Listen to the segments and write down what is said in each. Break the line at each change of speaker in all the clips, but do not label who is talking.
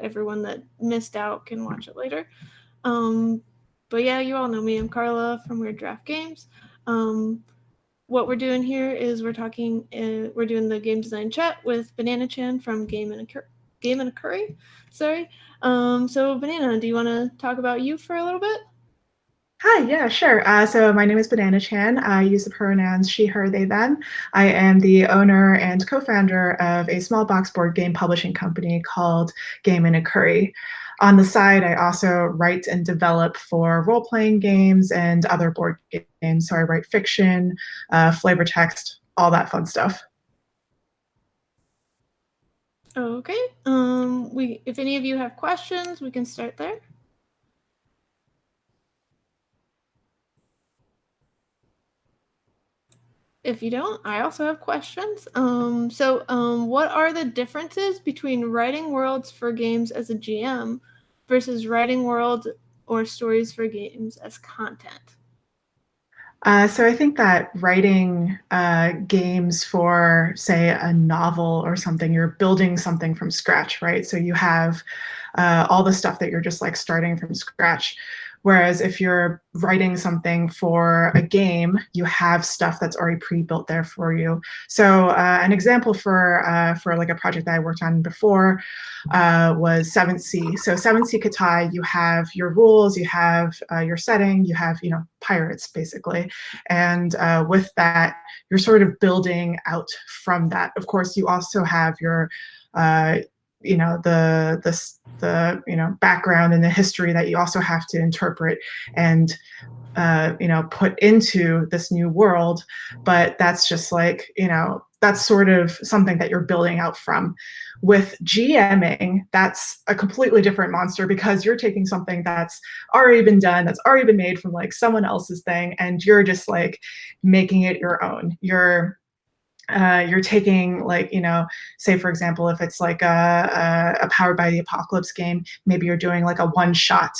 everyone that missed out can watch it later. But yeah, you all know me. I'm Carla from Weird Draft Games. What we're doing here is we're doing the game design chat with Banana Chan from Game and a Curry. Sorry. So Banana, do you want to talk about you for a little bit?
Hi, yeah, sure. So my name is Banana Chan. I use the pronouns she, her, they, them. I am the owner and co-founder of a small box board game publishing company called Game and a Curry. On the side, I also write and develop for role-playing games and other board games. So I write fiction, flavor text, all that fun stuff.
Okay. If any of you have questions, we can start there. If you don't, I also have questions. What are the differences between writing worlds for games as a GM versus writing worlds or stories for games as content?
So I think that writing games for, say, a novel or something, you're building something from scratch, right? So you have all the stuff that you're just like starting from scratch. Whereas if you're writing something for a game, you have stuff that's already pre-built there for you. So an example for like a project that I worked on before was 7th Sea. So 7th Sea Katai, you have your rules, you have your setting, you have, pirates basically. And with that, you're sort of building out from that. Of course, you also have your the background and the history that you also have to interpret and put into this new world. But that's just like, that's sort of something that you're building out from. With GMing, that's a completely different monster because you're taking something that's already been done, that's already been made from like someone else's thing, and you're just like making it your own. You're taking like, say for example, if it's like a Powered by the Apocalypse game, maybe you're doing like a one shot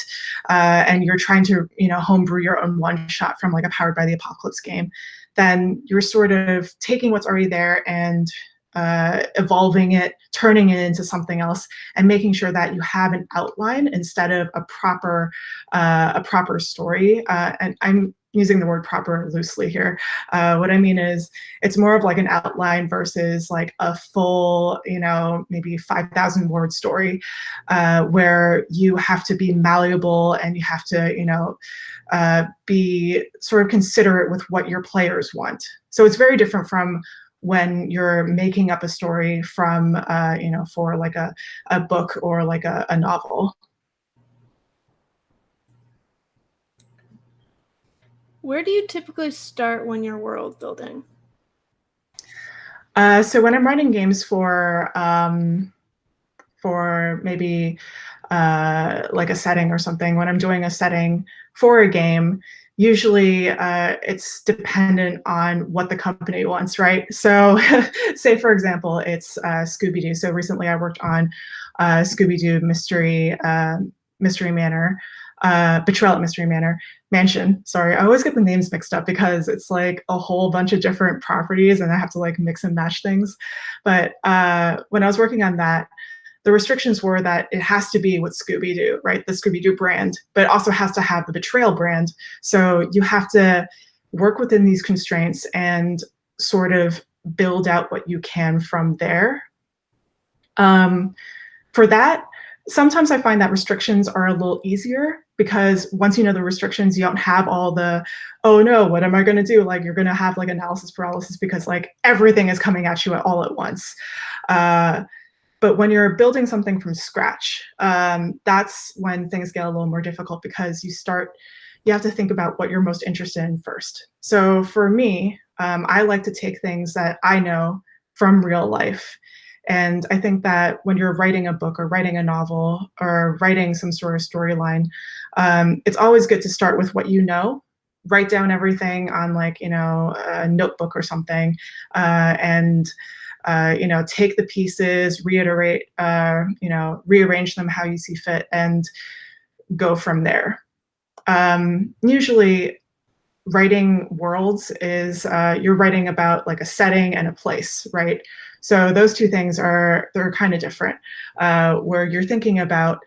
and you're trying to, homebrew your own one shot from like a Powered by the Apocalypse game. Then you're sort of taking what's already there and evolving it, turning it into something else, and making sure that you have an outline instead of a proper story. And I'm using the word proper loosely here. What I mean is it's more of like an outline versus like a full, maybe 5,000 word story where you have to be malleable and you have to, be sort of considerate with what your players want. So it's very different from when you're making up a story from, for like a book or like a novel.
Where do you typically start when you're world building?
So when I'm writing games for maybe like a setting or something, when I'm doing a setting for a game, usually it's dependent on what the company wants, right? So say, for example, it's Scooby-Doo. So recently I worked on Scooby-Doo Mystery Manor, Betrayal at Mystery Mansion. Sorry, I always get the names mixed up because it's like a whole bunch of different properties and I have to like mix and match things. But when I was working on that, the restrictions were that it has to be with Scooby-Doo, right? The Scooby-Doo brand, but it also has to have the Betrayal brand. So you have to work within these constraints and sort of build out what you can from there. For that, sometimes I find that restrictions are a little easier because once you know the restrictions, you don't have all the, oh no, what am I going to do? Like you're going to have like analysis paralysis because like everything is coming at you all at once. But when you're building something from scratch, that's when things get a little more difficult because you have to think about what you're most interested in first. So for me, I like to take things that I know from real life. And I think that when you're writing a book or writing a novel or writing some sort of storyline, it's always good to start with what you know, write down everything on like, a notebook or something, and take the pieces, reiterate, rearrange them how you see fit and go from there. Usually writing worlds is you're writing about like a setting and a place, right? So those two things they're kind of different, where you're thinking about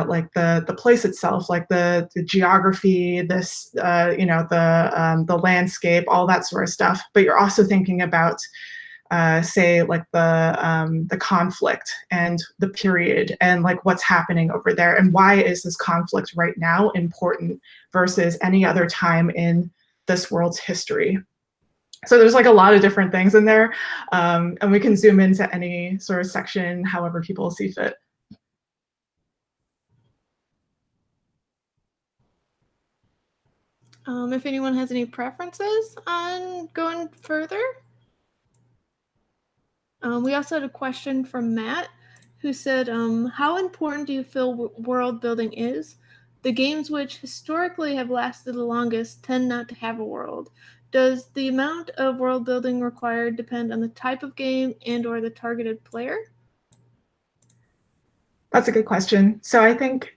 like the place itself, like the geography, this the landscape, all that sort of stuff. But you're also thinking about say like the conflict and the period and like what's happening over there and why is this conflict right now important versus any other time in this world's history. So there's like a lot of different things in there, and we can zoom into any sort of section however people see fit.
If anyone has any preferences on going further. We also had a question from Matt who said, how important do you feel world building is? The games which historically have lasted the longest tend not to have a world. Does the amount of world building required depend on the type of game and or the targeted player?
That's a good question. So I think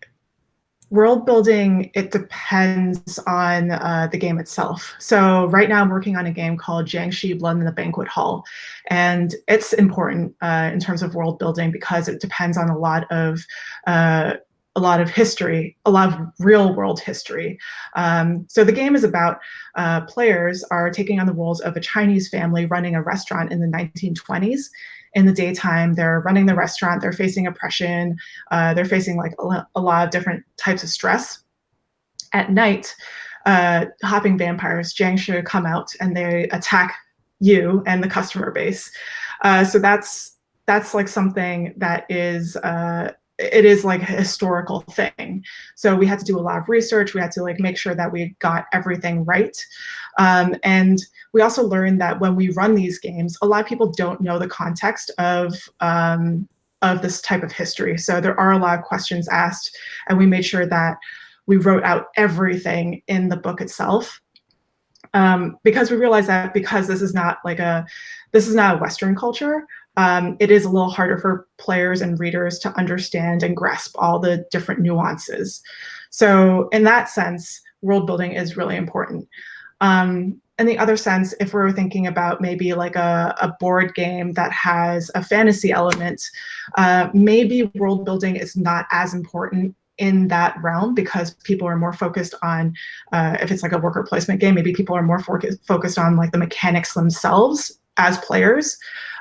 world building, it depends on the game itself. So right now I'm working on a game called Jiangxi Blood in the Banquet Hall. And it's important in terms of world building because it depends on a lot of history, a lot of real world history. So the game is about players are taking on the roles of a Chinese family running a restaurant in the 1920s. In the daytime, they're running the restaurant, they're facing oppression, they're facing like a lot of different types of stress. At night, hopping vampires, Jiangshi, come out and they attack you and the customer base. So that's like something that is it is like a historical thing. So we had to do a lot of research. We had to like make sure that we got everything right. And we also learned that when we run these games, a lot of people don't know the context of this type of history. So there are a lot of questions asked, and we made sure that we wrote out everything in the book itself. Because we realized that because this is not a Western culture, it is a little harder for players and readers to understand and grasp all the different nuances. So in that sense, world building is really important. In the other sense, if we're thinking about maybe like a board game that has a fantasy element, maybe world building is not as important in that realm because people are more focused on, if it's like a worker placement game, maybe people are more focused on like the mechanics themselves as players.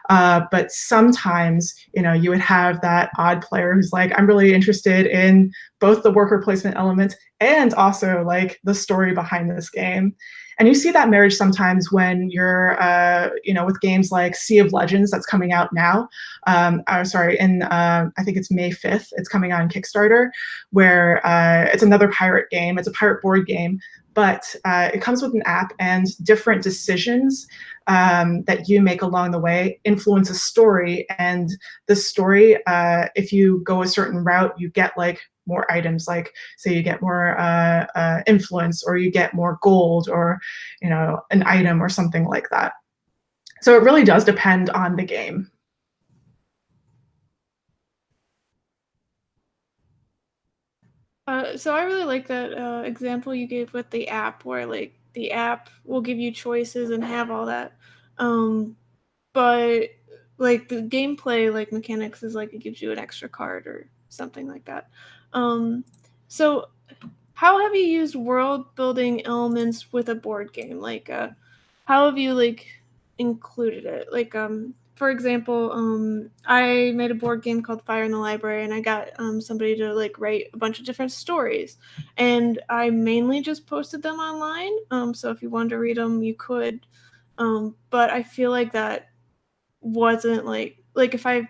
But sometimes, you would have that odd player who's like, I'm really interested in both the worker placement element and also like the story behind this game. And you see that marriage sometimes when you're, with games like Sea of Legends that's coming out now. I think it's May 5th. It's coming out on Kickstarter, where it's another pirate game. It's a pirate board game, but it comes with an app, and different decisions that you make along the way influence a story. And the story, if you go a certain route, you get like more items, like say you get more influence, or you get more gold, or an item or something like that. So it really does depend on the game.
So I really like that example you gave with the app, where like the app will give you choices and have all that, but like the gameplay, like mechanics, is like it gives you an extra card or something like that. So how have you used world building elements with a board game? Like, how have you like included it? Like, for example, I made a board game called Fire in the Library, and I got somebody to like write a bunch of different stories, and I mainly just posted them online. So if you wanted to read them, you could. But I feel like that wasn't like if I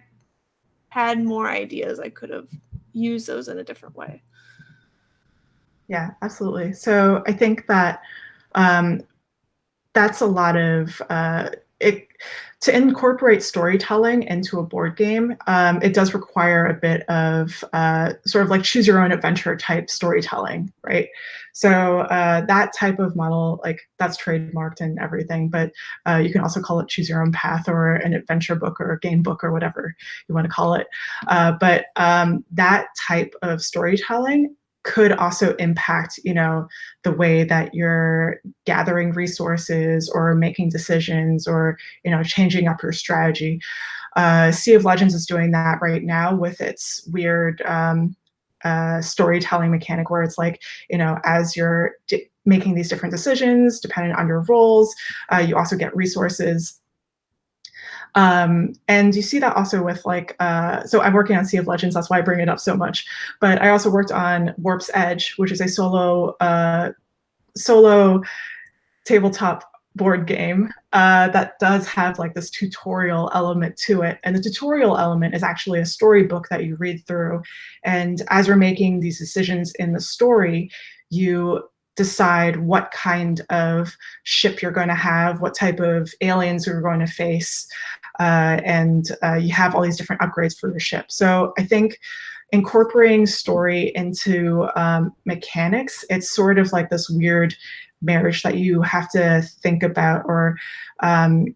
had more ideas, I could have used those in a different way.
Yeah, absolutely. So I think that that's a lot of it. To incorporate storytelling into a board game, it does require a bit of sort of like choose your own adventure type storytelling, right? So that type of model, like that's trademarked and everything, but you can also call it choose your own path, or an adventure book, or a game book, or whatever you want to call it. But that type of storytelling could also impact, the way that you're gathering resources or making decisions or, changing up your strategy. Sea of Legends is doing that right now with its weird storytelling mechanic where it's like, as you're making these different decisions, depending on your roles, you also get resources. And you see that also with like, so I'm working on Sea of Legends, that's why I bring it up so much. But I also worked on Warp's Edge, which is a solo tabletop board game that does have like this tutorial element to it. And the tutorial element is actually a storybook that you read through. And as you're making these decisions in the story, you decide what kind of ship you're going to have, what type of aliens you're going to face, and you have all these different upgrades for your ship. So I think incorporating story into mechanics, it's sort of like this weird marriage that you have to think about, or in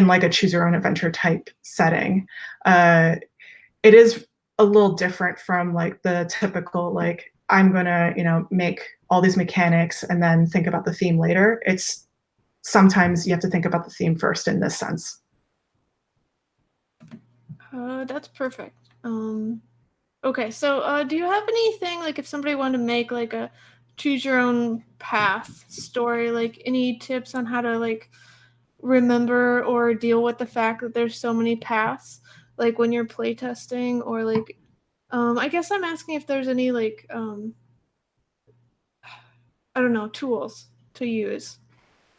like a choose your own adventure type setting. It is a little different from like the typical, like, I'm gonna make all these mechanics and then think about the theme later. It's sometimes you have to think about the theme first in this sense.
That's perfect. Okay, so do you have anything, like if somebody wanted to make like a choose your own path story, like any tips on how to like remember or deal with the fact that there's so many paths, like when you're playtesting, or like I guess I'm asking if there's any like I don't know, tools to use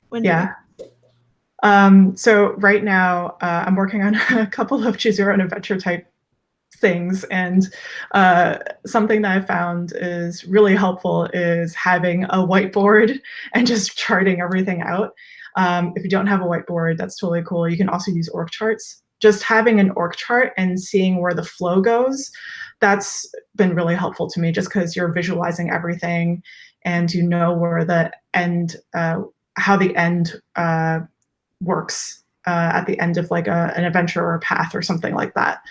when doing.
So right now I'm working on a couple of choose your own adventure type things, and something that I found is really helpful is having a whiteboard and just charting everything out. If you don't have a whiteboard, that's totally cool. You can also use org charts. Just having an org chart and seeing where the flow goes, that's been really helpful to me, just because you're visualizing everything and you know where the end, how the end works at the end of like an adventure or a path or something like that.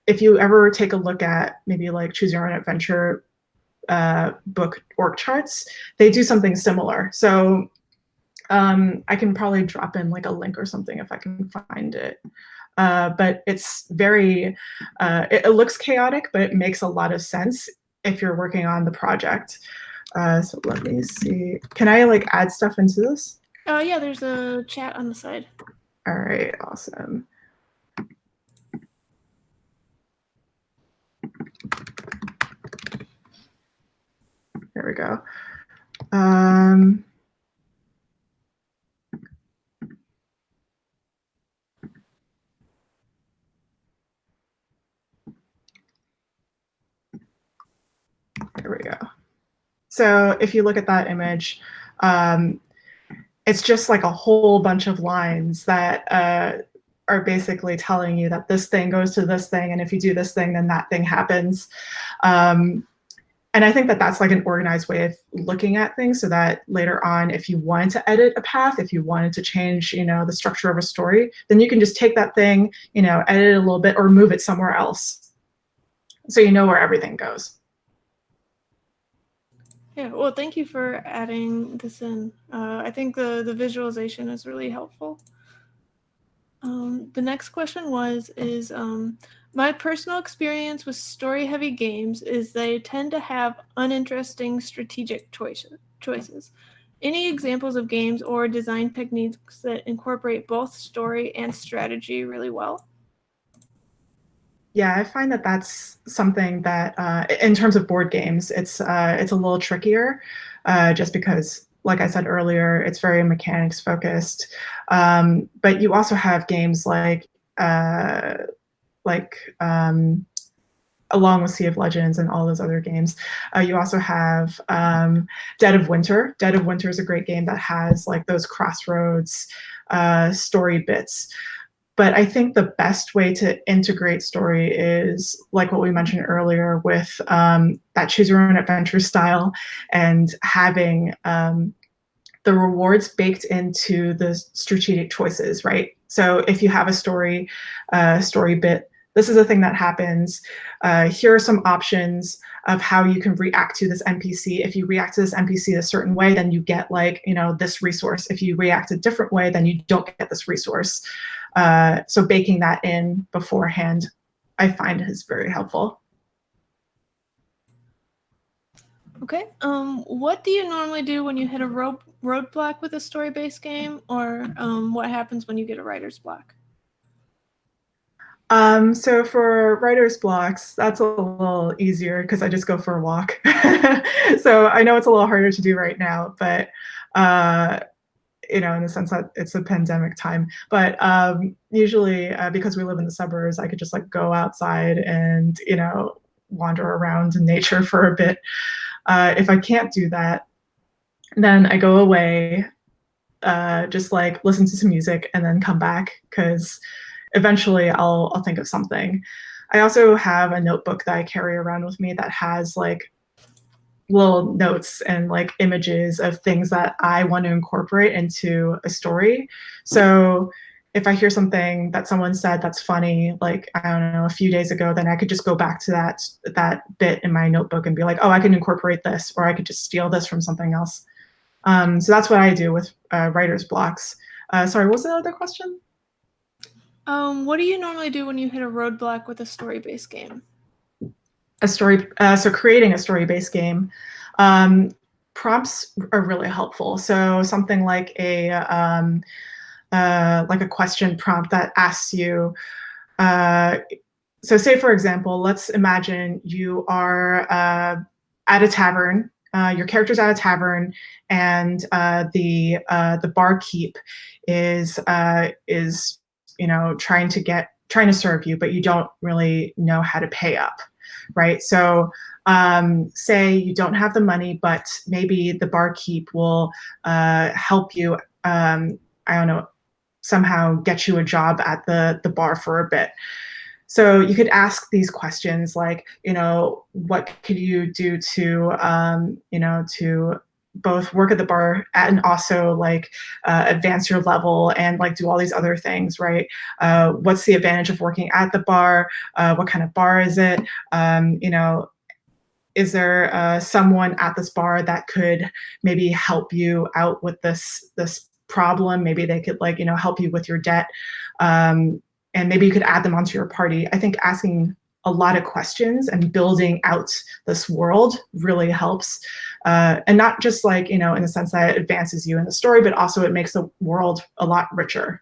If you ever take a look at maybe like choose your own adventure book org charts, they do something similar. So I can probably drop in like a link or something if I can find it. But it's very, it looks chaotic, but it makes a lot of sense if you're working on the project. So let me see. Can I like add stuff into this?
Yeah, there's a chat on the side.
All right, awesome. There we go. There we go. So if you look at that image, it's just like a whole bunch of lines that are basically telling you that this thing goes to this thing, and if you do this thing, then that thing happens. And I think that that's like an organized way of looking at things, so that later on, if you wanted to edit a path, if you wanted to change, the structure of a story, then you can just take that thing, edit it a little bit or move it somewhere else, so you know where everything goes.
Yeah, well, thank you for adding this in. I think the visualization is really helpful. The next question is my personal experience with story-heavy games is they tend to have uninteresting strategic choices. Any examples of games or design techniques that incorporate both story and strategy really well?
Yeah, I find that that's something that, in terms of board games, it's a little trickier, just because, like I said earlier, it's very mechanics focused. But you also have games like along with Sea of Legends and all those other games, you also have Dead of Winter. Dead of Winter is a great game that has like those crossroads story bits. But I think the best way to integrate story is like what we mentioned earlier with that choose your own adventure style, and having the rewards baked into the strategic choices, right? So if you have a story bit this is a thing that happens. Here are some options of how you can react to this NPC. If you react to this NPC a certain way, then you get like, this resource. If you react a different way, then you don't get this resource. So baking that in beforehand, I find is very helpful.
Okay. What do you normally do when you hit a roadblock with a story-based game, or what happens when you get a writer's block?
So for writer's blocks, that's a little easier because I just go for a walk. So I know it's a little harder to do right now, but in the sense that it's a pandemic time. But usually, because we live in the suburbs, I could just like go outside and wander around in nature for a bit. If I can't do that, then I go away, just like listen to some music, and then come back because eventually I'll think of something. I also have a notebook that I carry around with me that has like little notes and like images of things that I want to incorporate into a story. So if I hear something that someone said that's funny, like I don't know, a few days ago, then I could just go back to that bit in my notebook and be like, oh, I can incorporate this, or I could just steal this from something else. So that's what I do with writer's blocks. Sorry, what was the other question?
What do you normally do when you hit a roadblock with a story-based game?
So creating a story-based game, prompts are really helpful. So something like a question prompt that asks you, so say for example, let's imagine you are at a tavern, your character's at a tavern, and the barkeep is trying to serve you, but you don't really know how to pay up, right? So say you don't have the money, but maybe the barkeep will help you, I don't know, somehow get you a job at the bar for a bit. So you could ask these questions like, what could you do to both work at the bar and also like advance your level and like do all these other things, right? What's the advantage of working at the bar? What kind of bar is it? Is there someone at this bar that could maybe help you out with this problem? Maybe they could like help you with your debt, and maybe you could add them onto your party. I think asking a lot of questions and building out this world really helps, and not just like in the sense that it advances you in the story, but also it makes the world a lot richer.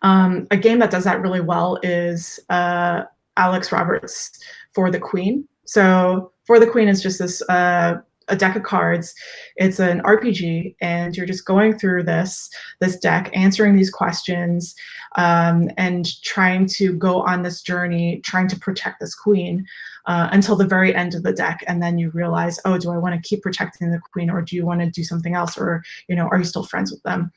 A game that does that really well is Alex Roberts' For the Queen. So For the Queen is just this a deck of cards. It's an RPG, and you're just going through this deck, answering these questions, and trying to go on this journey, trying to protect this queen until the very end of the deck. And then you realize, oh, do I want to keep protecting the queen, or do you want to do something else, or are you still friends with them?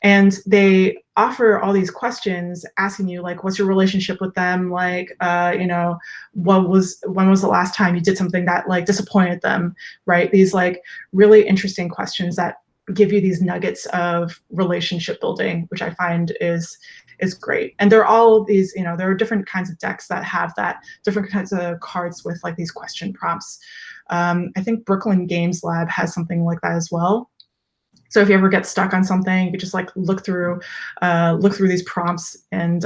And they offer all these questions asking you like, what's your relationship with them? Like, when was the last time you did something that like disappointed them, right? These like really interesting questions that give you these nuggets of relationship building, which I find is great. And there are all these, there are different kinds of decks that have that, different kinds of cards with like these question prompts. I think Brooklyn Games Lab has something like that as well. So if you ever get stuck on something, you could just like look through these prompts, and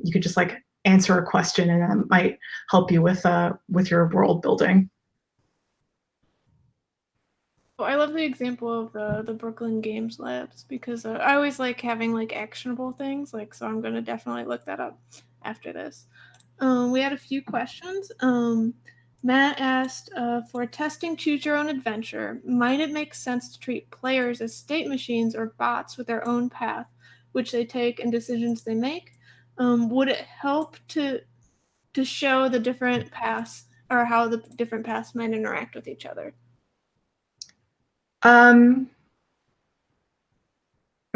you could just like answer a question, and that might help you with your world building.
Well, I love the example of the Brooklyn Games Labs because I always like having like actionable things. Like, so I'm gonna definitely look that up after this. We had a few questions. Matt asked, for testing Choose Your Own Adventure, might it make sense to treat players as state machines or bots with their own path, which they take and decisions they make? Would it help to show the different paths or how the different paths might interact with each other?
I'm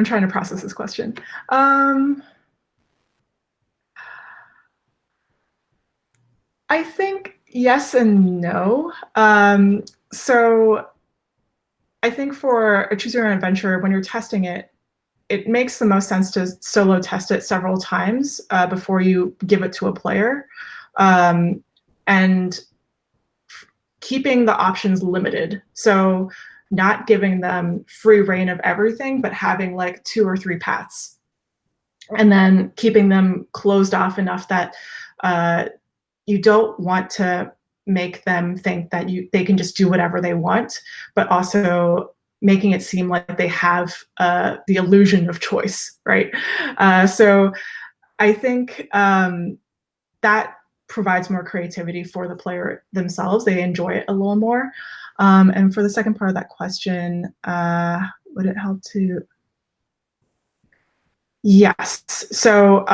trying to process this question. I think yes and no. So I think for a Choose Your Own Adventure, when you're testing it, it makes the most sense to solo test it several times before you give it to a player, and keeping the options limited. So not giving them free reign of everything, but having like 2 or 3 paths, and then keeping them closed off enough that you don't want to make them think that they can just do whatever they want, but also making it seem like they have the illusion of choice, right? So I think that provides more creativity for the player themselves. They enjoy it a little more. And for the second part of that question, would it help to? Yes. So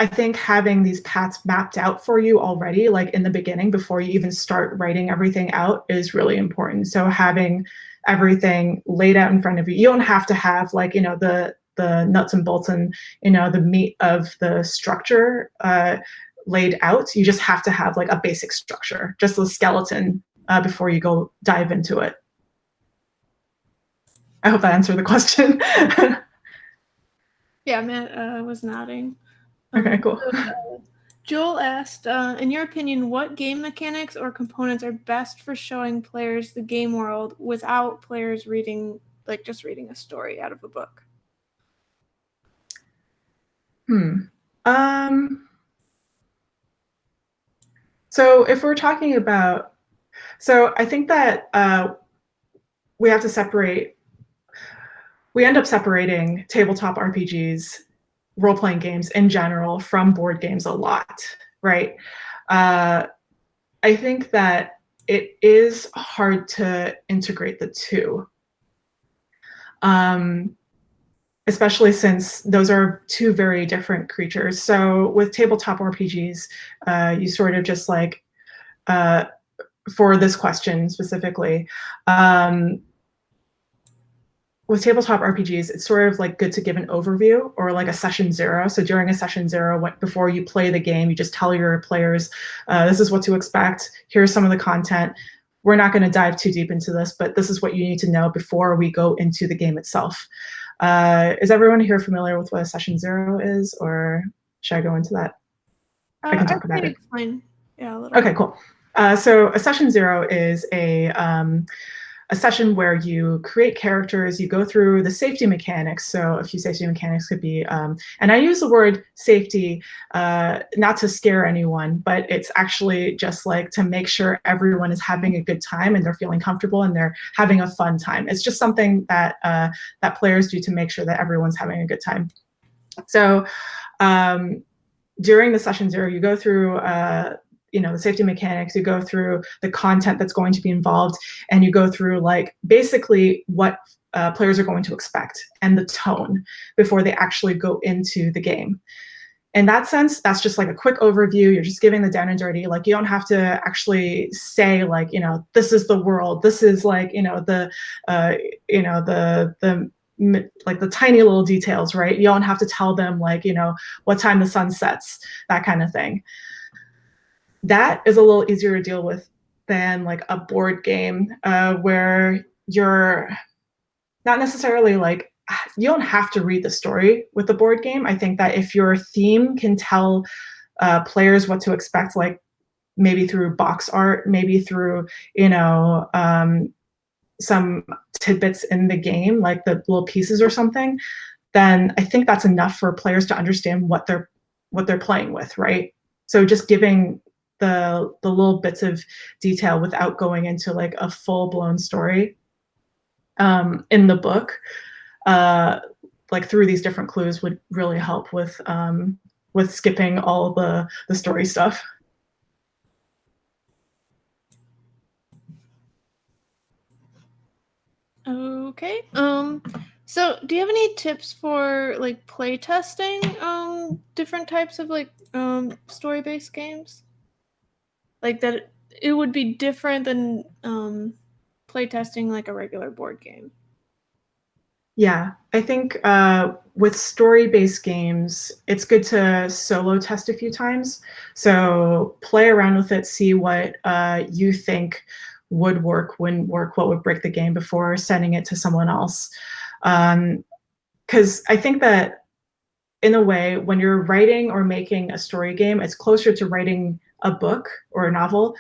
I think having these paths mapped out for you already, like in the beginning, before you even start writing everything out, is really important. So having everything laid out in front of you. You don't have to have like, the nuts and bolts and, the meat of the structure laid out. You just have to have like a basic structure, just a skeleton before you go dive into it. I hope that answered the question.
Yeah, Matt was nodding.
Okay, cool.
So, Joel asked, in your opinion, what game mechanics or components are best for showing players the game world without players reading, like just reading a story out of a book?
So if we're talking about, so I think that we have to separate, we end up separating tabletop RPGs, role-playing games in general, from board games a lot, right? I think that it is hard to integrate the two, especially since those are two very different creatures. So with tabletop RPGs, you sort of just like, for this question specifically, with tabletop RPGs, it's sort of like good to give an overview or like a session 0. So during a session 0, before you play the game, you just tell your players, this is what to expect. Here's some of the content. We're not going to dive too deep into this, but this is what you need to know before we go into the game itself. Is everyone here familiar with what a session 0 is, or should I go into that? I can talk about it.
Explain. Yeah, a little.
Okay, cool. So a session 0 is a session where you create characters, you go through the safety mechanics. So a few safety mechanics could be, and I use the word safety not to scare anyone, but it's actually just like to make sure everyone is having a good time and they're feeling comfortable and they're having a fun time. It's just something that that players do to make sure that everyone's having a good time. So during the session 0, you go through the safety mechanics, you go through the content that's going to be involved, and you go through like basically what players are going to expect and the tone before they actually go into the game. In that sense, that's just like a quick overview. You're just giving the down and dirty. Like you don't have to actually say like, this is the world. This is like, the like the tiny little details, right? You don't have to tell them like, what time the sun sets, that kind of thing. That is a little easier to deal with than like a board game where you're not necessarily like, you don't have to read the story with the board game. I think that if your theme can tell players what to expect, like maybe through box art, maybe through, some tidbits in the game, like the little pieces or something, then I think that's enough for players to understand what they're playing with, right? So just giving the little bits of detail without going into like a full-blown story in the book, like through these different clues, would really help with skipping all the story stuff.
Okay. So do you have any tips for like play testing different types of like story-based games? Like that it would be different than play testing like a regular board game.
Yeah, I think with story-based games, it's good to solo test a few times. So play around with it, see what you think would work, wouldn't work, what would break the game before sending it to someone else. because I think that in a way, when you're writing or making a story game, it's closer to writing a book or a novel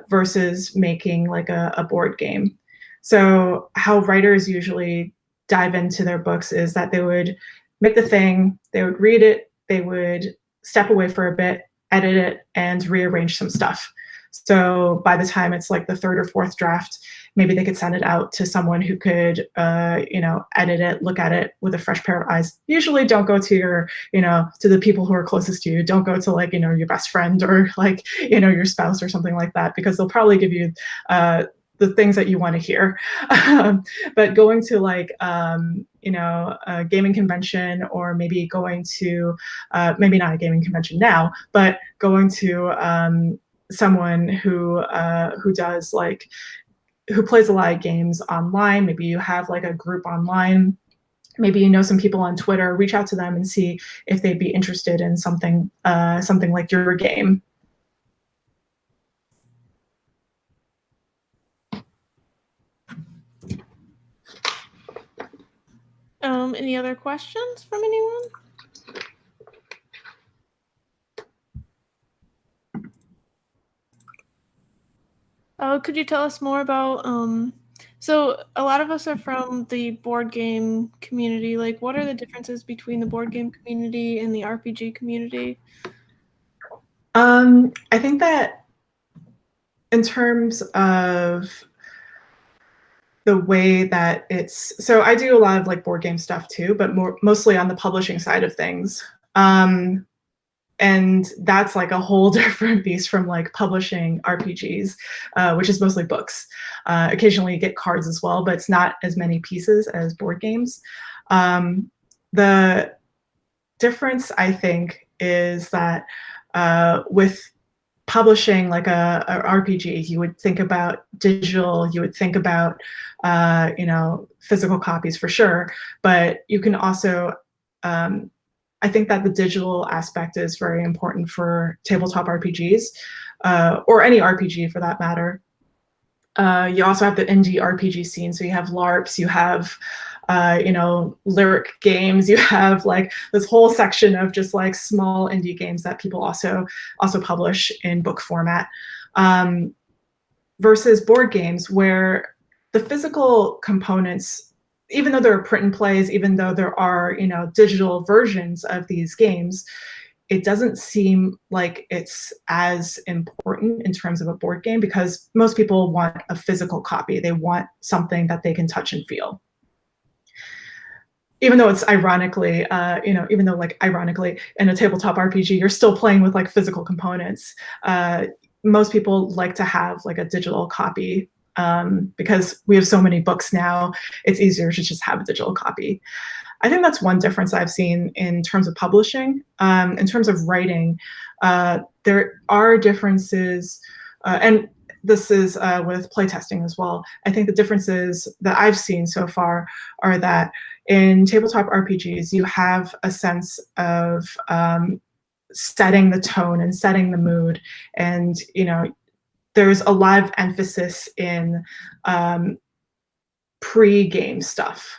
versus making like a board game. So how writers usually dive into their books is that they would make the thing, they would read it, they would step away for a bit, edit it, and rearrange some stuff. So by the time it's like the third or fourth draft, maybe they could send it out to someone who could, edit it, look at it with a fresh pair of eyes. Usually don't go to your, to the people who are closest to you. Don't go to like, your best friend or like, your spouse or something like that, because they'll probably give you the things that you want to hear. But going to like, a gaming convention, or maybe going to, maybe not a gaming convention now, but going to someone who does like, who plays a lot of games online. Maybe you have like a group online. Maybe you know some people on Twitter. Reach out to them and see if they'd be interested in something like your game.
Any other questions from anyone? Could you tell us more about, so a lot of us are from the board game community. Like, what are the differences between the board game community and the RPG community?
I think that in terms of the way that so I do a lot of like board game stuff too, but mostly on the publishing side of things. And that's like a whole different beast from like publishing RPGs, which is mostly books. Occasionally you get cards as well, but it's not as many pieces as board games. The difference, I think, is that with publishing like a RPG, you would think about digital, you would think about physical copies for sure, but you can also I think that the digital aspect is very important for tabletop RPGs, or any RPG for that matter. You also have the indie RPG scene, so you have LARPs, you have lyric games, you have like this whole section of just like small indie games that people also publish in book format, versus board games where the physical components, even though there are print and plays, even though there are digital versions of these games, it doesn't seem like it's as important in terms of a board game, because most people want a physical copy. They want something that they can touch and feel. Even though it's ironically in a tabletop RPG, you're still playing with like physical components. Most people like to have like a digital copy, because we have so many books now. It's easier to just have a digital copy. I think that's one difference I've seen in terms of publishing. In terms of writing, there are differences, and this is with playtesting as well. I think the differences that I've seen so far are that in tabletop RPGs, you have a sense of setting the tone and setting the mood, and there's a lot of emphasis in pre-game stuff.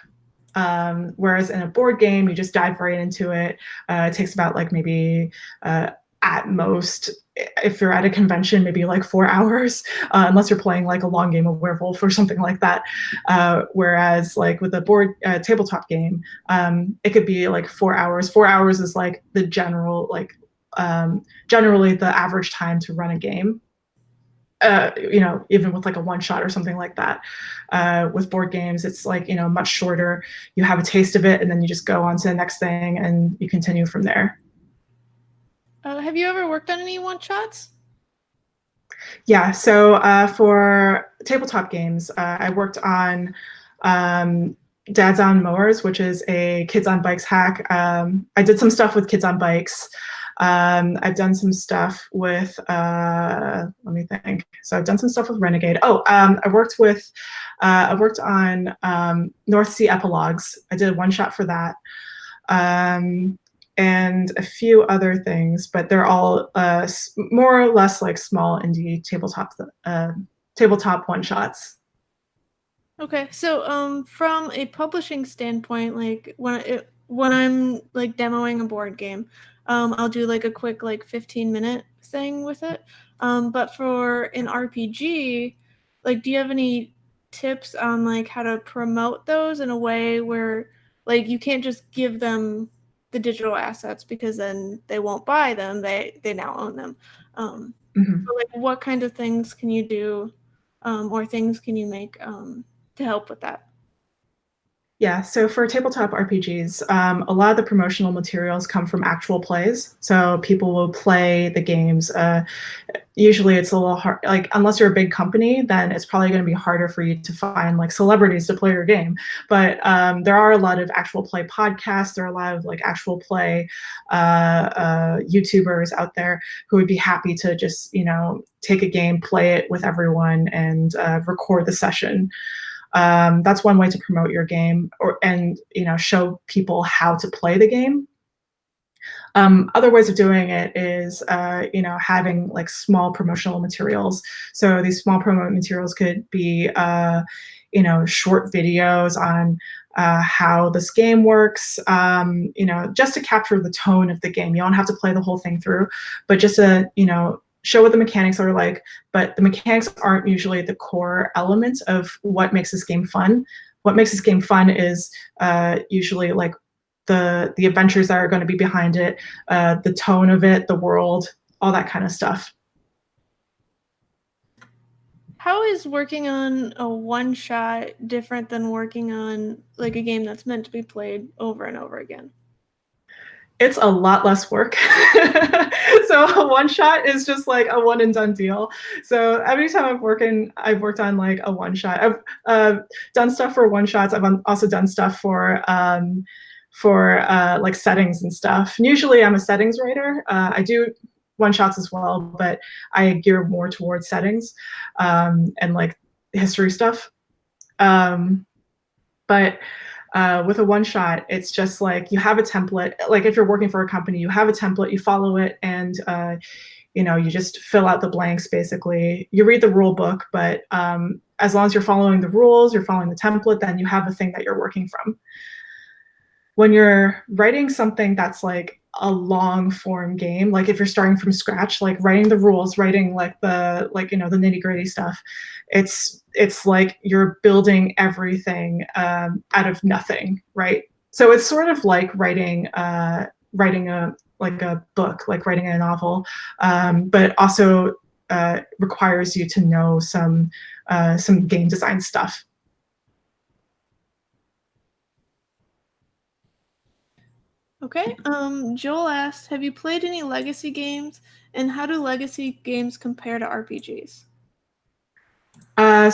Whereas in a board game, you just dive right into it. It takes about like maybe at most, if you're at a convention, maybe like 4 hours, unless you're playing like a long game of Werewolf or something like that. Whereas like with a board tabletop game, it could be like 4 hours. 4 hours is like the general, like generally the average time to run a game. Even with like a one shot or something like that. With board games, it's like, much shorter. You have a taste of it and then you just go on to the next thing and you continue from there.
Have you ever worked on any one shots?
Yeah, so for tabletop games, I worked on Dads on Mowers, which is a kids on bikes hack. I did some stuff with kids on bikes. I've done some stuff with, let me think. So I've done some stuff with Renegade. I worked on North Sea Epilogues. I did a one shot for that. And a few other things, but they're all more or less like small indie tabletop one shots.
Okay, so from a publishing standpoint, like when I'm like demoing a board game, I'll do like a quick like 15-minute thing with it. But for an RPG, like, do you have any tips on like how to promote those in a way where like you can't just give them the digital assets because then they won't buy them. They now own them.
Mhm.
So like, what kind of things can you do, or things can you make to help with that?
Yeah, so for tabletop RPGs, a lot of the promotional materials come from actual plays. So people will play the games. Usually, it's a little hard. Like, unless you're a big company, then it's probably going to be harder for you to find like celebrities to play your game. But there are a lot of actual play podcasts. There are a lot of like actual play YouTubers out there who would be happy to just take a game, play it with everyone, and record the session. That's one way to promote your game, and show people how to play the game. Other ways of doing it is having like small promotional materials. So these small promo materials could be short videos on how this game works, just to capture the tone of the game. You don't have to play the whole thing through, but just to show what the mechanics are like. But the mechanics aren't usually the core element of what makes this game fun. What makes this game fun is usually like the adventures that are going to be behind it, the tone of it, the world, all that kind of stuff.
How is working on a one shot different than working on like a game that's meant to be played over and over again?
It's a lot less work. So a one shot is just like a one and done deal. So every time I've worked on like a one shot. I've done stuff for one shots. I've also done stuff for like settings and stuff. And usually I'm a settings writer. I do one shots as well, but I gear more towards settings and like history stuff. Um, but with a one shot, it's just like you have a template. Like if you're working for a company, you have a template, you follow it, and you just fill out the blanks. Basically, you read the rule book, but as long as you're following the rules, you're following the template, then you have a thing that you're working from. When you're writing something that's like a long form game, like if you're starting from scratch, like writing the rules, writing like the nitty gritty stuff, it's like you're building everything out of nothing, right? So it's sort of like writing a book, like writing a novel, but also requires you to know some game design stuff.
Okay. Joel asked, have you played any legacy games, and how do legacy games compare to RPGs?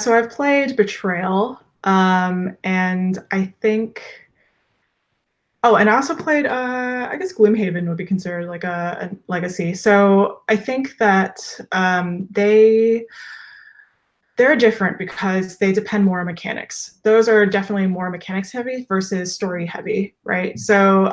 So I've played Betrayal, and I think. Oh, and I also played. I guess Gloomhaven would be considered like a legacy. So I think that they're different because they depend more on mechanics. Those are definitely more mechanics heavy versus story heavy, right? So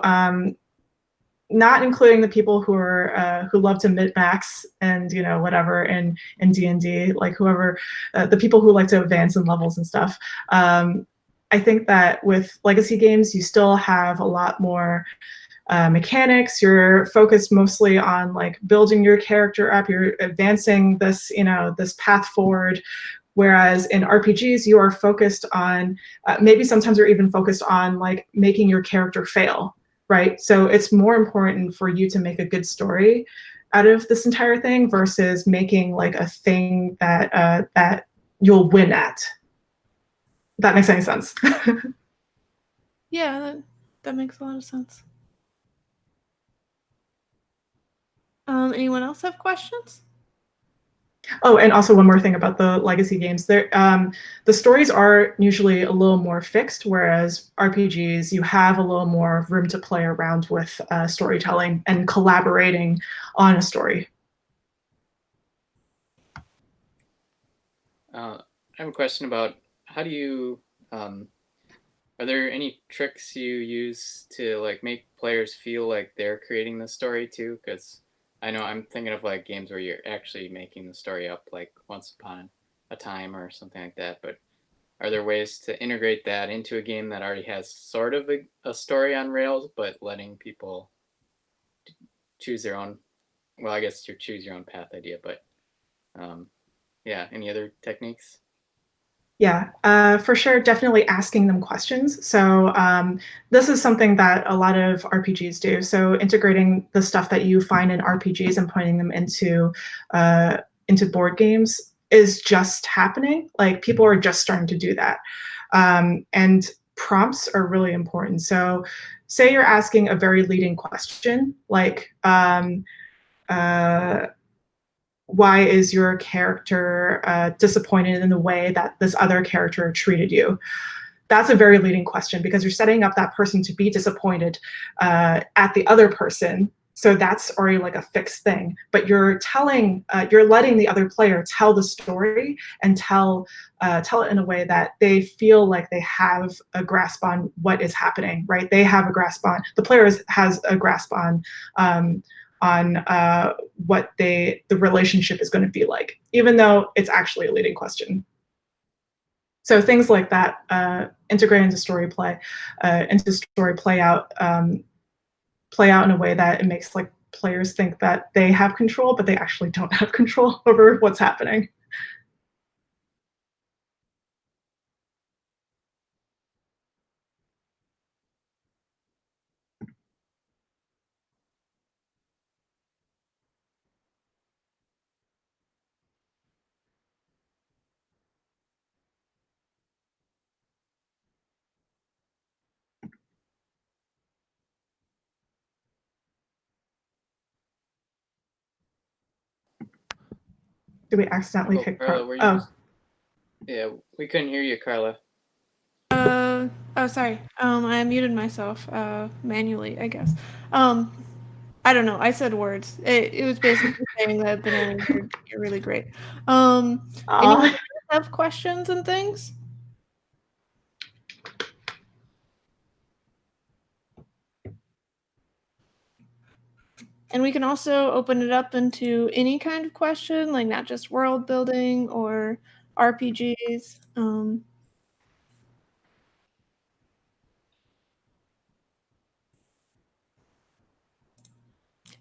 not including the people who love to min max and whatever in D&D, like whoever the people who like to advance in levels and stuff. I think that with legacy games, you still have a lot more mechanics. You're focused mostly on like building your character up. You're advancing this path forward. Whereas in RPGs, you are focused on maybe sometimes you're even focused on like making your character fail, right? So it's more important for you to make a good story out of this entire thing versus making like a thing that you'll win at. If that makes any sense.
Yeah, that makes a lot of sense. Anyone else have questions?
Oh, and also one more thing about the legacy games. The stories are usually a little more fixed, whereas RPGs, you have a little more room to play around with storytelling and collaborating on a story.
I have a question about how do you are there any tricks you use to like make players feel like they're creating the story too? Because I know I'm thinking of like games where you're actually making the story up, like Once Upon a Time or something like that. But are there ways to integrate that into a game that already has sort of a story on rails, but letting people choose their own? Well, I guess your choose your own path idea, but yeah, any other techniques?
Yeah, for sure. Definitely asking them questions. So this is something that a lot of RPGs do. So integrating the stuff that you find in RPGs and putting them into board games is just happening. Like people are just starting to do that, and prompts are really important. So say you're asking a very leading question, like. Why is your character disappointed in the way that this other character treated you? That's a very leading question because you're setting up that person to be disappointed at the other person. So that's already like a fixed thing. But you're letting the other player tell the story and tell it in a way that they feel like they have a grasp on what is happening, right? They have a grasp on, the player has a grasp on what the relationship is going to be like, even though it's actually a leading question. So things like that, integrate into story play play out in a way that it makes like players think that they have control, but they actually don't have control over what's happening. Did we accidentally kick
Carla, were you?
Oh.
Yeah, we couldn't hear you, Carla.
Oh, sorry. I muted myself manually, I guess. I don't know. I said words. It was basically saying that Banana, you're really great. Anyone else have questions and things? And we can also open it up into any kind of question, like not just world building or RPGs.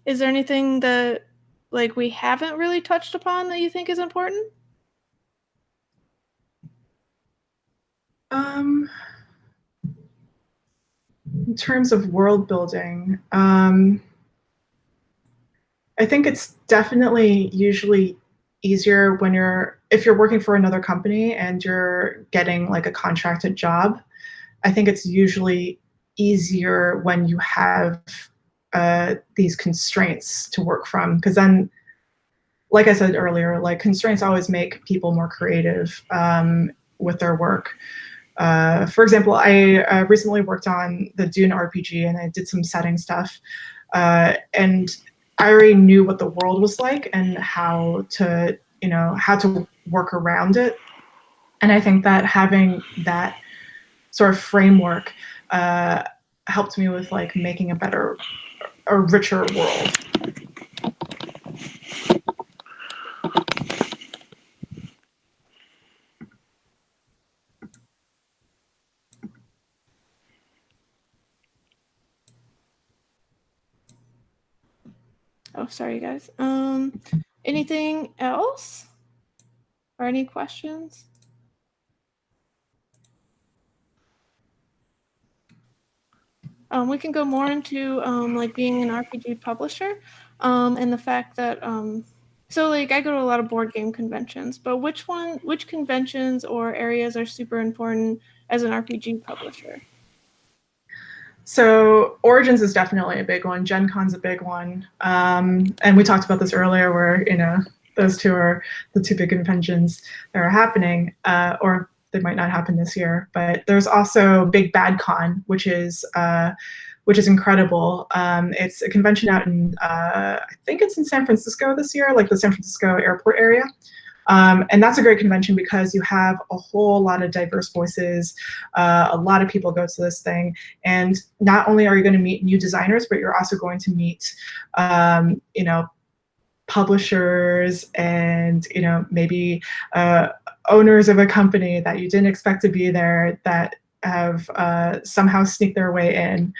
Is there anything that like we haven't really touched upon that you think is important?
In terms of world building, I think it's definitely usually easier when if you're working for another company and you're getting like a contracted job. I think it's usually easier when you have these constraints to work from, because then, like I said earlier, like constraints always make people more creative with their work. For example, I recently worked on the Dune RPG and I did some setting stuff, and I already knew what the world was like and how to work around it. And I think that having that sort of framework helped me with like making a richer world.
Oh, sorry, guys. Anything else? Or any questions? We can go more into like being an RPG publisher and the fact that so like I go to a lot of board game conventions, but which conventions or areas are super important as an RPG publisher?
So Origins is definitely a big one. Gen Con's a big one. And we talked about this earlier where, those two are the two big conventions that are happening, or they might not happen this year. But there's also Big Bad Con, which is incredible. It's a convention out in, I think it's in San Francisco this year, like the San Francisco airport area. And that's a great convention because you have a whole lot of diverse voices. A lot of people go to this thing. And not only are you going to meet new designers, but you're also going to meet, publishers and, maybe owners of a company that you didn't expect to be there that have somehow sneaked their way in.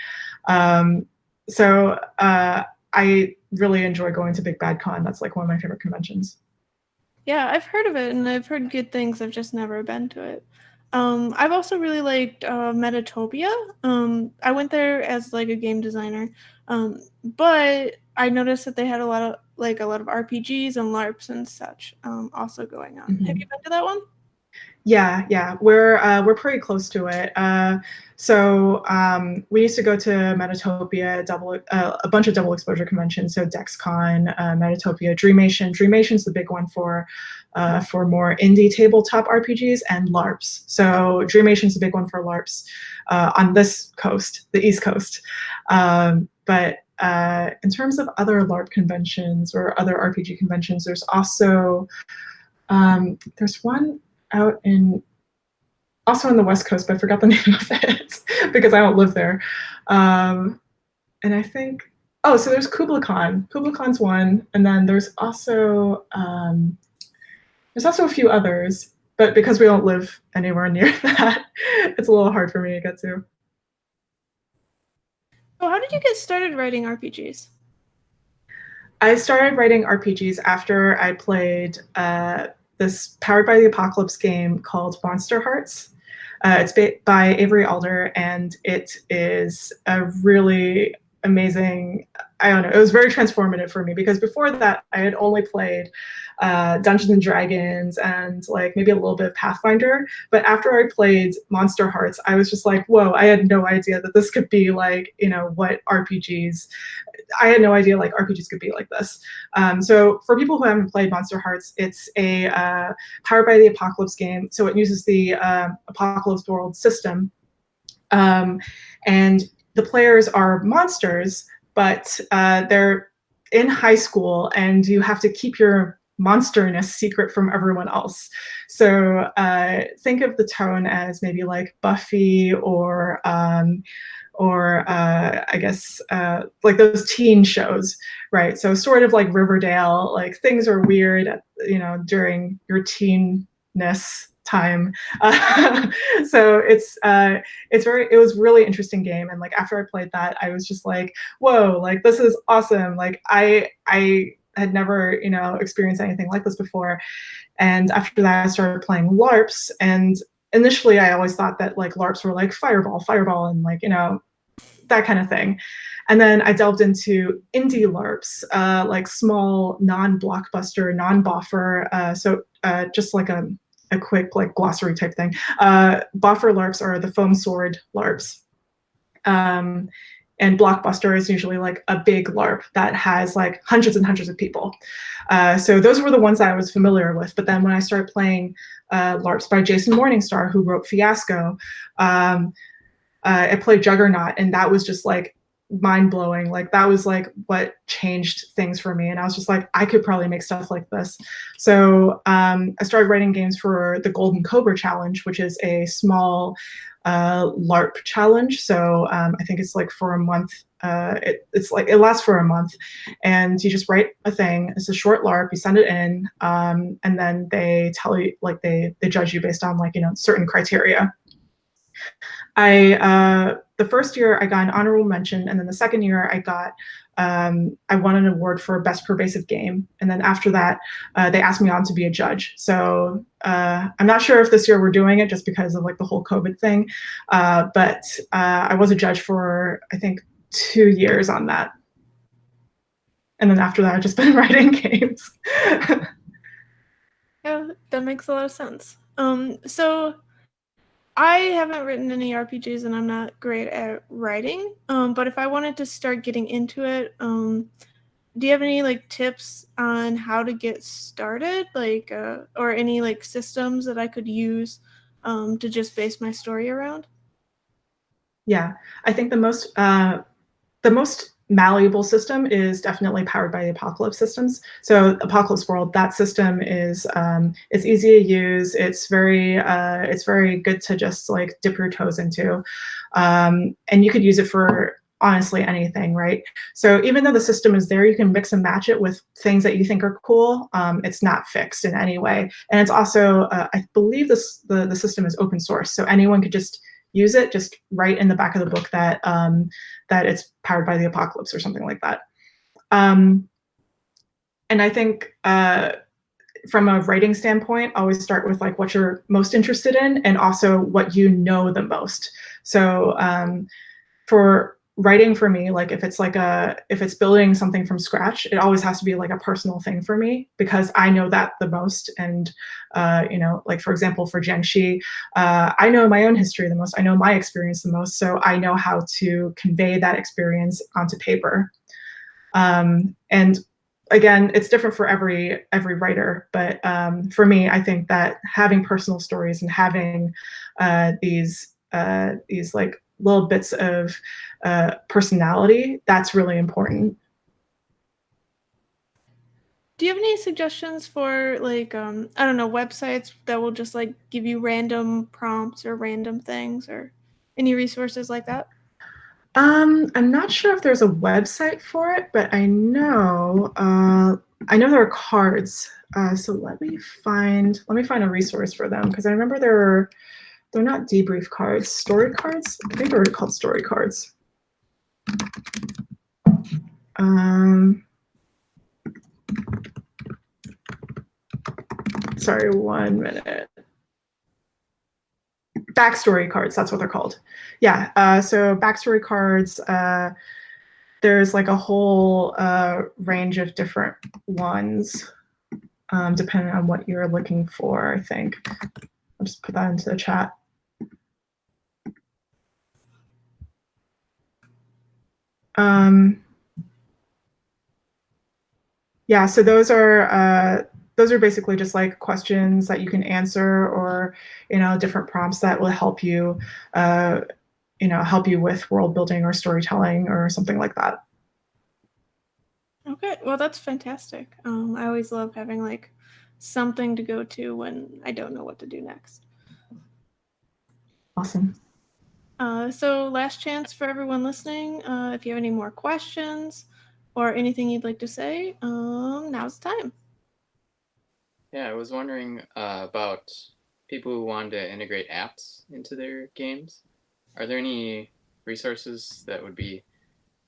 So I really enjoy going to Big Bad Con. That's like one of my favorite conventions.
Yeah, I've heard of it and I've heard good things. I've just never been to it. I've also really liked Metatopia. I went there as like a game designer, but I noticed that they had a lot of RPGs and LARPs and such also going on. Have you been to that one?
Yeah, we're pretty close to it. So we used to go to Metatopia, a bunch of double exposure conventions. So DexCon, Metatopia, Dreamation. Dreamation's the big one for more indie tabletop RPGs and LARPs. So Dreamation's the big one for LARPs on this coast, the East Coast. But in terms of other LARP conventions or other RPG conventions, there's also there's one out also on the West Coast, but I forgot the name of it because I don't live there. And I think, so there's KublaCon. KublaCon's one, and then there's also a few others, but because we don't live anywhere near that, it's a little hard for me to get to.
So how did you get started writing RPGs? I
started writing RPGs after I played this Powered by the Apocalypse game called Monster Hearts. It's by Avery Alder, and it is a really amazing, I don't know, it was very transformative for me because before that I had only played Dungeons and Dragons and like maybe a little bit of Pathfinder. But after I played Monster Hearts, I was just like, whoa, I had no idea that this could be like, what RPGs, I had no idea like RPGs could be like this. So for people who haven't played Monster Hearts, it's a Powered by the Apocalypse game. So it uses the Apocalypse World system. And the players are monsters, but they're in high school and you have to keep your monsterness secret from everyone else. So think of the tone as maybe like Buffy or I guess like those teen shows, right? So sort of like Riverdale, like things are weird, during your teenness time. So it was really interesting game. And like after I played that, I was just like, whoa, like this is awesome. Like I had never, experienced anything like this before. And after that, I started playing LARPs. And initially I always thought that like LARPs were like fireball and like, that kind of thing. And then I delved into indie LARPs, like small, non-blockbuster, non-boffer. So just like a quick like glossary type thing. Boffer LARPs are the foam sword LARPs. And blockbuster is usually like a big LARP that has like hundreds and hundreds of people. So those were the ones that I was familiar with. But then when I started playing LARPs by Jason Morningstar, who wrote Fiasco, I played Juggernaut, and that was just like mind-blowing. Like that was like what changed things for me, and I was just like, I could probably make stuff like this. So I started writing games for the Golden Cobra Challenge, which is a small LARP challenge. So I think it's like for a month. It lasts for a month, and you just write a thing. It's a short LARP. You send it in, and then they tell you, like they judge you based on like certain criteria. The first year I got an honorable mention, and then the second year I won an award for best pervasive game. And then after that, they asked me on to be a judge. So I'm not sure if this year we're doing it just because of like the whole COVID thing. But I was a judge for, I think, 2 years on that. And then after that, I've just been writing games.
Yeah, that makes a lot of sense. So I haven't written any RPGs and I'm not great at writing. But if I wanted to start getting into it, do you have any like tips on how to get started, like or any like systems that I could use to just base my story around?
Yeah, I think the most malleable system is definitely Powered by the Apocalypse systems. So Apocalypse World, that system is it's easy to use. It's very good to just like dip your toes into, and you could use it for honestly anything, right? So even though the system is there, you can mix and match it with things that you think are cool. It's not fixed in any way. And it's also, I believe the system is open source, so anyone could just use it, just write in the back of the book that that it's powered by the apocalypse or something like that. And I think from a writing standpoint, always start with like what you're most interested in and also what you know the most. So for writing for me, like if it's building something from scratch, it always has to be like a personal thing for me because I know that the most. And like for example, for Jiangxi, I know my own history the most. I know my experience the most, so I know how to convey that experience onto paper. And again, it's different for every writer, but for me, I think that having personal stories and having these like little bits of personality, that's really important.
Do you have any suggestions for like I don't know, websites that will just like give you random prompts or random things, or any resources like that?
I'm not sure if there's a website for it, but I know there are cards. So let me find a resource for them because I remember they're not debrief cards, story cards. I think they're called story cards. Sorry, 1 minute. Backstory cards, that's what they're called. Yeah, so backstory cards, there's like a whole range of different ones, depending on what you're looking for, I think. I'll just put that into the chat. Yeah, so those are basically just like questions that you can answer, or different prompts that will help you help you with world building or storytelling or something like that.
Okay, well that's fantastic. I always love having like something to go to when I don't know what to do next.
Awesome.
So last chance for everyone listening. If you have any more questions or anything you'd like to say, now's the time.
Yeah, I was wondering about people who want to integrate apps into their games. Are there any resources that would be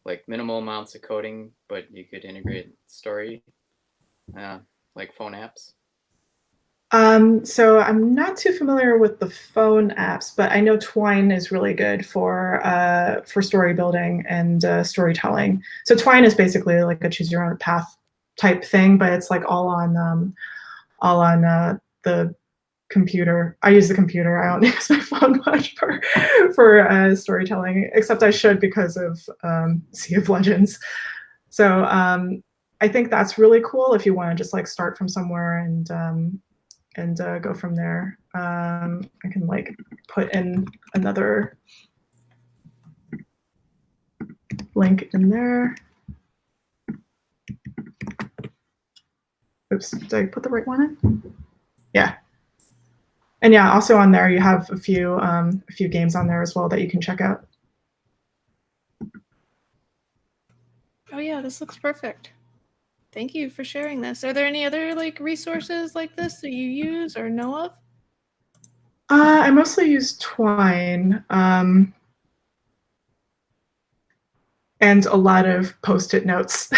like minimal amounts of coding, but you could integrate story, like phone apps?
So I'm not too familiar with the phone apps, but I know Twine is really good for story building and storytelling. So Twine is basically like a choose your own path type thing, but it's like all on the computer. I use the computer. I don't use my phone much for storytelling, except I should because of Sea of Legends. So I think that's really cool if you want to just like start from somewhere and go from there. I can like put in another link in there. Oops, did I put the right one in? Yeah. And yeah, also on there you have a few games on there as well that you can check out.
Oh yeah, this looks perfect. Thank you for sharing this. Are there any other like resources like this that you use or know of?
I mostly use Twine and a lot of Post-it notes.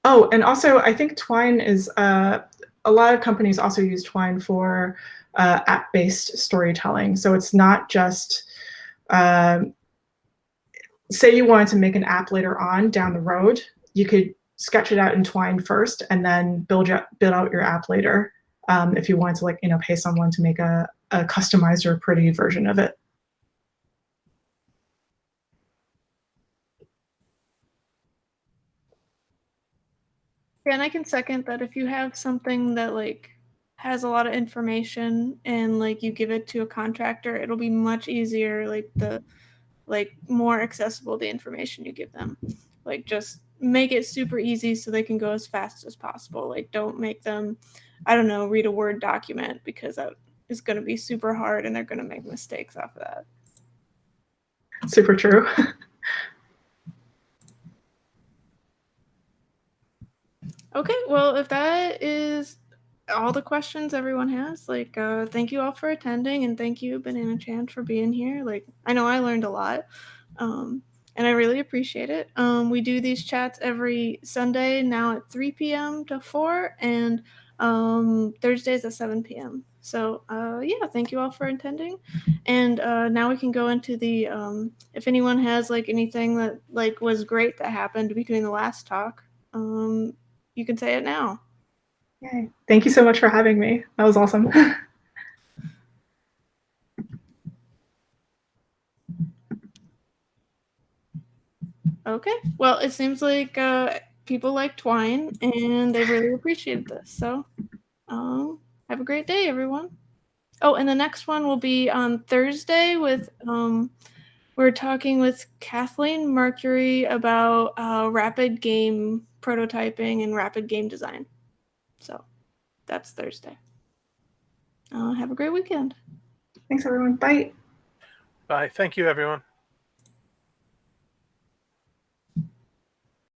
Oh, and also I think Twine is a lot of companies also use Twine for app-based storytelling. So it's not just say you wanted to make an app later on down the road, you could sketch it out in Twine first and then build out your app later if you wanted to like pay someone to make a customized or pretty version of it.
Yeah, and I can second that. If you have something that like has a lot of information and like you give it to a contractor, it'll be much easier, like more accessible the information you give them. Like just make it super easy so they can go as fast as possible. Like don't make them, I don't know, read a Word document because is going to be super hard and they're going to make mistakes off of that.
Super true.
Okay, well, if that is all the questions everyone has, like, thank you all for attending, and thank you, Banana Chan, for being here. Like, I know I learned a lot, and I really appreciate it. We do these chats every Sunday now at 3 p.m. to 4, and Thursdays at 7 p.m. So, yeah, thank you all for attending. And now we can go into the, if anyone has, like, anything that, like, was great that happened between the last talk, you can say it now.
Yay. Thank you so much for having me. That was awesome.
Okay. Well, it seems like people like Twine, and they really appreciated this. So, have a great day, everyone. Oh, and the next one will be on Thursday with we're talking with Kathleen Mercury about rapid game prototyping and rapid game design. So, that's Thursday. Have a great weekend.
Thanks, everyone. Bye.
Bye. Thank you, everyone.